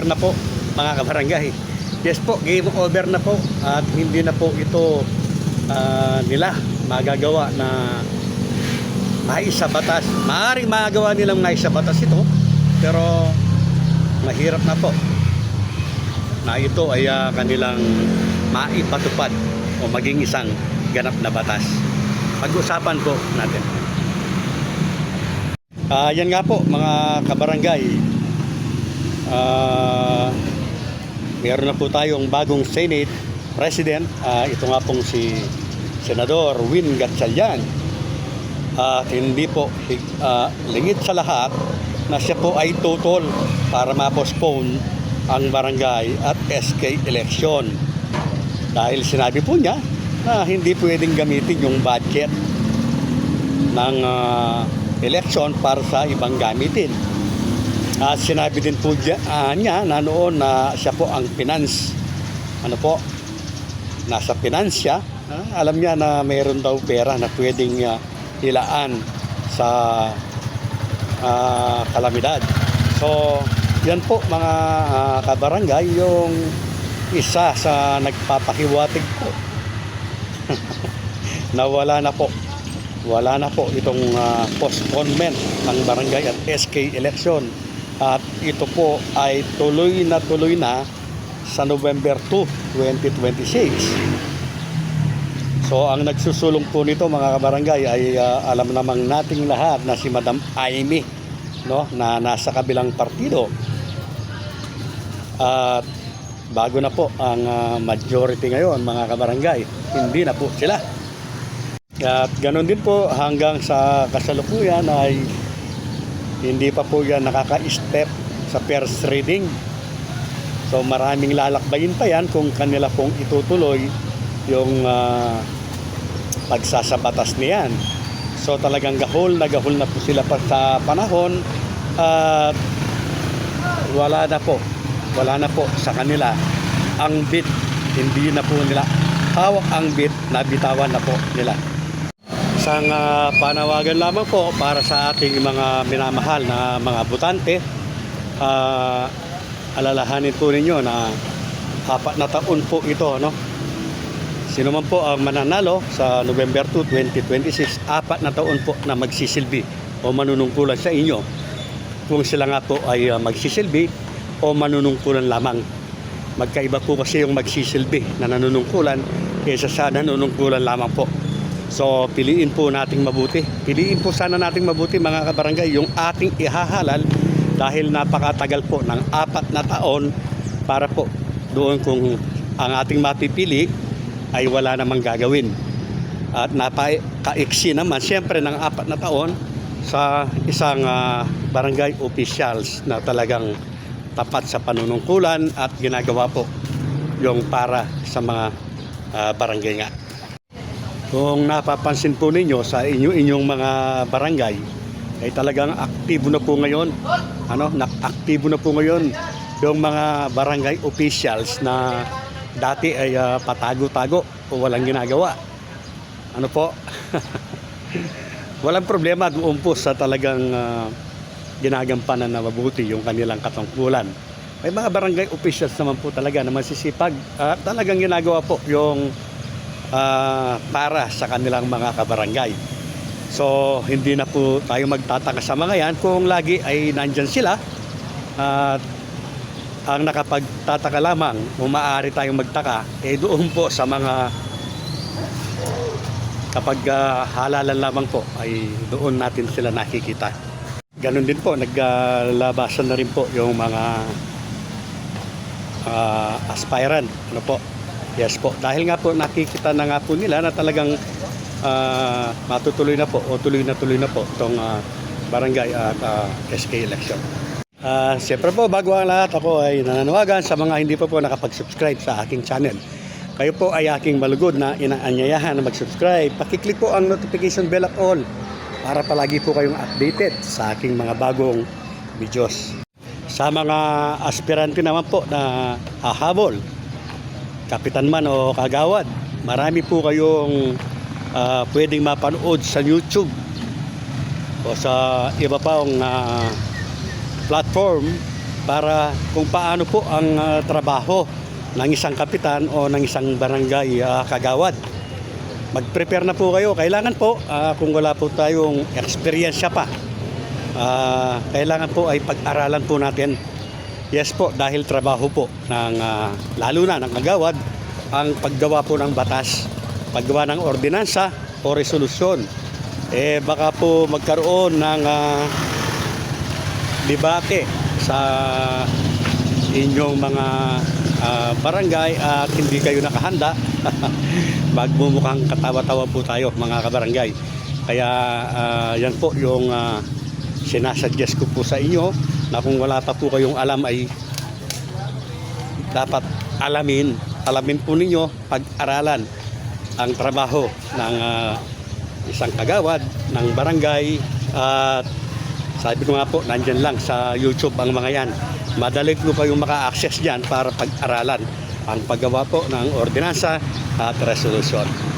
na po mga kabarangay. Yes po, game over na po at hindi na po ito nila magagawa na maisa batas. Maaaring magagawa nilang maisa batas ito, pero mahirap na po na ito ay kanilang maipatupad o maging isang ganap na batas. Pag-usapan po natin. Yan nga po mga kabarangay. Meron na po tayong bagong Senate President. Ito nga pong si Senador Win Gatchalian. At hindi po lingid sa lahat na siya po ay tutol para ma-postpone ang barangay at SK election. Dahil sinabi po niya na hindi pwedeng gamitin yung budget ng election para sa ibang gamitin. At sinabi din po niya na noon na siya po ang nasa finansya. Alam niya na mayroon daw pera na pwedeng hilaan sa kalamidad. So, yan po mga kabarangay, yung isa sa nagpapahiwatig po na wala na po itong postponement ng barangay at SK election. At ito po ay tuloy na sa November 2, 2026. So ang nagsusulong po nito mga kabarangay ay alam namang nating lahat na si Madam Amy, no, na nasa kabilang partido. At bago na po ang majority ngayon mga kabarangay, hindi na po sila. At ganoon din po hanggang sa kasalukuyan ay hindi pa po yan nakaka-step sa first reading. So maraming lalakbayin pa yan kung kanila pong itutuloy yung pagsasabatas niyan. So talagang gahol na po sila pa sa panahon at wala na po sa kanila ang bit. Hindi na po nila hawak ang bit, nabitawan na po nila. Isang panawagan lamang po para sa ating mga minamahal na mga botante. Alalahanin po ninyo na 4 na taon po ito, no? Sino man po ang mananalo sa November 2, 2026, 4 na taon po na magsisilbi o manunungkulan sa inyo. Kung sila nga po ay magsisilbi o manunungkulan lamang. Magkaiba po kasi yung magsisilbi na nanunungkulan kaysa sa nanunungkulan lamang po. So piliin po nating mabuti. Piliin po sana nating mabuti mga kabarangay yung ating ihahalal dahil napakatagal po ng 4 na taon para po doon kung ang ating mapipili ay wala namang gagawin. At napakaiksi naman siyempre ng 4 na taon sa isang barangay officials na talagang tapat sa panunungkulan at ginagawa po yung para sa mga barangay nga. Kung napapansin po ninyo sa inyong mga barangay ay talagang aktibo na po ngayon. Aktibo na po ngayon yung mga barangay officials na dati ay patago-tago o walang ginagawa. Walang problema doon po sa talagang ginagampanan na mabuti yung kanilang katungkulan. May mga barangay officials naman po talaga na masisipag at talagang ginagawa po yung para sa kanilang mga kabarangay. So hindi na po tayo magtataka sa mga yan kung lagi ay nandyan sila. At ang nakapagtataka lamang o maaari tayong magtaka doon po sa mga kapag halalan lamang po ay doon natin sila nakikita. Ganon din po, naglalabasan na rin po yung mga aspirant. Yes po, dahil nga po nakikita na nga po nila na talagang matutuloy na po o tuloy na po itong barangay at SK election. Siyempre po, bago ang lahat, ako ay nananawagan sa mga hindi pa po nakapag-subscribe sa aking channel. Kayo po ay aking malugod na inaanyayahan na mag-subscribe. Pakiclick po ang notification bell at all para palagi po kayong updated sa aking mga bagong videos. Sa mga aspirante naman po na hahabol, kapitan man o kagawad, marami po kayong pwedeng mapanood sa YouTube o sa iba pang platform para kung paano po ang trabaho ng isang kapitan o ng isang barangay kagawad. Mag-prepare na po kayo. Kailangan po, kung wala po tayong eksperyensya pa, kailangan po ay pag-aralan po natin. Yes po, dahil trabaho po ng, lalo na ng kagawad, ang paggawa po ng batas, paggawa ng ordinansa o resolusyon. Baka po magkaroon ng debate sa inyong mga barangay at hindi kayo nakahanda. Magmumukhang katawa-tawa po tayo mga kabarangay. Kaya yan po yung sinasuggest ko po sa inyo, na kung wala pa po kayong alam ay dapat alamin po ninyo, pag-aralan ang trabaho ng isang kagawad ng barangay. At sabi ko nga po, nandyan lang sa YouTube ang mga yan. Madali po kayong maka-access dyan para pag-aralan ang paggawa po ng ordinansa at resolusyon.